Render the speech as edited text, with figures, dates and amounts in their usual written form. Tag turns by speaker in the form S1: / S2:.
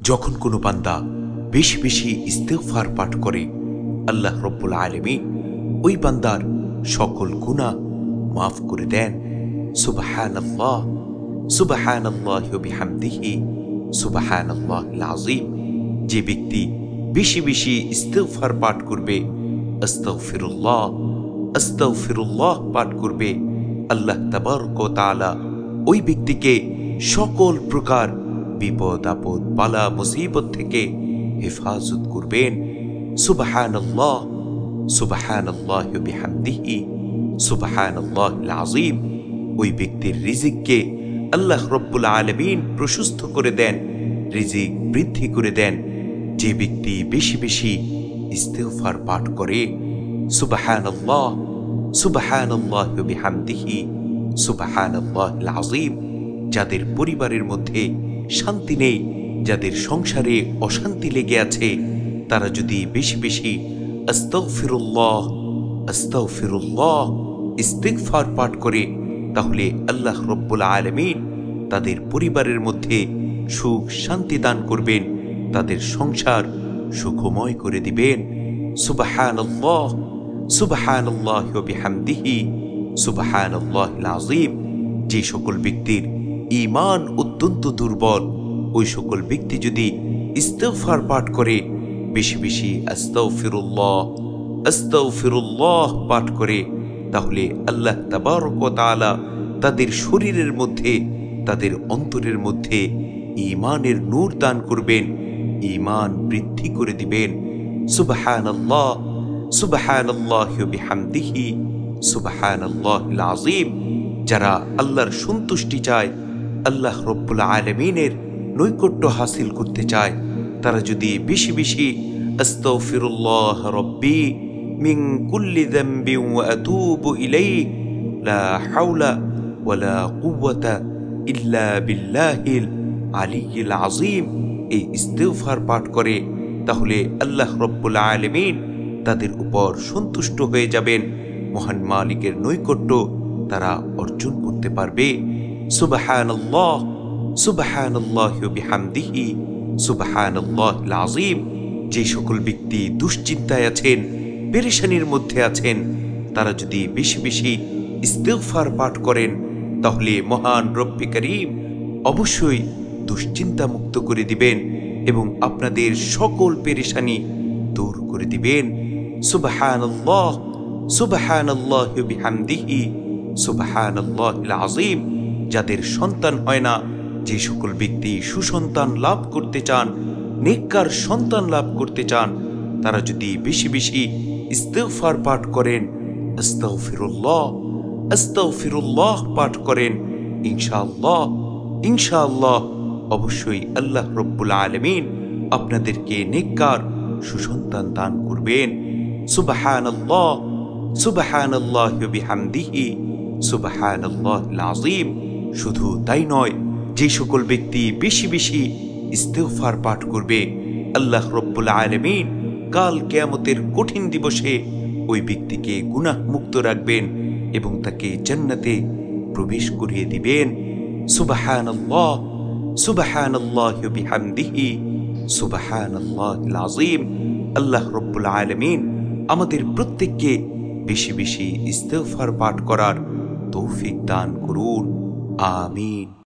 S1: যখন কোনো বান্দা বেশি বেশি ইস্তেগফার পাঠ করে, আল্লাহ রব্বুল আলামিন ওই বান্দার সকল গুনাহ মাফ করে দেন। সুবহানাল্লাহ, সুবহানাল্লাহি ওয়া বিহামদিহি, সুবহানাল্লাহিল আযীম। যে ব্যক্তি বেশি বেশি ইস্তেগফার পাঠ করবে, আস্তাগফিরুল্লাহ আস্তাগফিরুল্লাহ পাঠ করবে, আল্লাহ তাবারক ওয়া তাআলা ওই ব্যক্তিকে সকল প্রকার বিপদ আপদ বালা মুসিবত থেকে হেফাজত করবেন। সুবহানাল্লাহ, সুবহানাল্লাহি ওয়া বিহামদিহি, সুবহানাল্লাহিল আযীম। ওই ব্যক্তির রিজিককে আল্লাহ রব্বুল আলামিন প্রশস্ত করে দেন, রিজিক বৃদ্ধি করে দেন। যে ব্যক্তি বেশি বেশি ইস্তেগফার পাঠ করে, সুবহানাল্লাহ, সুবহানাল্লাহি ওয়া বিহামদিহি, সুবহানাল্লাহিল আযীম। যাদের পরিবারের মধ্যে শান্তি নেই, যাদের সংসারে অশান্তি লেগে আছে, তারা যদি বেশি বেশি আস্তাগফিরুল্লাহ আস্তাগফিরুল্লাহ ইস্তিগফার পাঠ করে, তাহলে আল্লাহ রব্বুল আলামিন তাদের পরিবারের মধ্যে সুখ শান্তি দান করবেন, তাদের সংসার সুখময় করে দিবেন। সুবহানাল্লাহ, সুবহানাল্লাহি ওয়া বিহামদিহি, সুবহানাল্লাহিল আযীম। যে সকল ব্যক্তির ঈমান অত্যন্ত দুর্বল, ওই সকল ব্যক্তি যদি ইস্তিগফার পাঠ করে, বেশি বেশি আস্তাগফিরুল্লাহ আস্তাগফিরুল্লাহ পাঠ করে, তাহলে আল্লাহ তাবারক ওয়া তাআলা তাদের শরীরের মধ্যে, তাদের অন্তরের মধ্যে ঈমানের নূর দান করবেন, ঈমান বৃদ্ধি করে দিবেন। সুবহানাল্লাহ, সুবহানাল্লাহি ওয়া বিহামদিহি, সুবহানাল্লাহিল আযীম। যারা আল্লাহর সন্তুষ্টি চায়, আল্লাহ রব্বুল আলামিনের নৈকট্য হাসিল করতে চায়, তারা যদি বেশি বেশি আস্তাগফিরুল্লাহ রাব্বি মিন কুল্লি যামবি ওয়া আতুবু ইলাইহি লা হাওলা ওয়ালা কুওয়াতা ইল্লা বিল্লাহিল আলিয়্যিল আযীম এই ইস্তিগফার পাঠ করে, তাহলে আল্লাহ রব্বুল আলামিন তাদের উপর সন্তুষ্ট হয়ে যাবেন, মহান মালিকের নৈকট্য তারা অর্জন করতে পারবে। সুবহানাল্লাহ, সুবহানাল্লাহি ওয়া বিহামদিহি, সুবহানাল্লাহিল আযীম। যে সকল ব্যক্তি দুশ্চিন্তায় আছেন, পেরেশানির মধ্যে আছেন, তারা যদি বেশি বেশি ইস্তিগফার পাঠ করেন, তাহলে মহান রব্বে করিম অবশ্যই দুশ্চিন্তা মুক্ত করে দিবেন এবং আপনাদের সকল পেরেশানি দূর করে দিবেন। সুবহানাল্লাহ, সুবহানাল্লাহি ওয়া বিহামদিহি, সুবহানাল্লাহিল আযীম। যাদের সন্তান হয় না, যে সকল ব্যক্তি সুসন্তান লাভ করতে চান, নেককার সন্তান লাভ করতে চান, তারা যদি বেশি বেশি ইস্তিগফার পাঠ করেন, আস্তাগফিরুল্লাহ আস্তাগফিরুল্লাহ পাঠ করেন, ইনশাআল্লাহ ইনশাআল্লাহ অবশ্যই আল্লাহ রব্বুল আলামিন আপনাদেরকে নেককার সুসন্তান দান করবেন। সুবহানাল্লাহ, সুবহানাল্লাহি ওয়া বিহামদিহি, সুবহানাল্লাহিল আযীম। শুধু তাই নয়, যে সকল ব্যক্তি বেশি বেশি ইস্তিগফার পাঠ করবে, আল্লাহ রব্বুল আলামিন কাল কিয়ামতের কঠিন দিবসে ওই ব্যক্তিকে গুনাহ মুক্ত রাখবেন এবং তাকে জান্নাতে প্রবেশ করিয়ে দিবেন। সুবহানাল্লাহ, সুবহানাল্লাহি ওয়া বিহামদিহি, সুবহানাল্লাহিল আযীম। আল্লাহ রব্বুল আলামিন আমাদের প্রত্যেককে বেশি বেশি ইস্তিগফার পাঠ করার তৌফিক দান করুন। আমিন।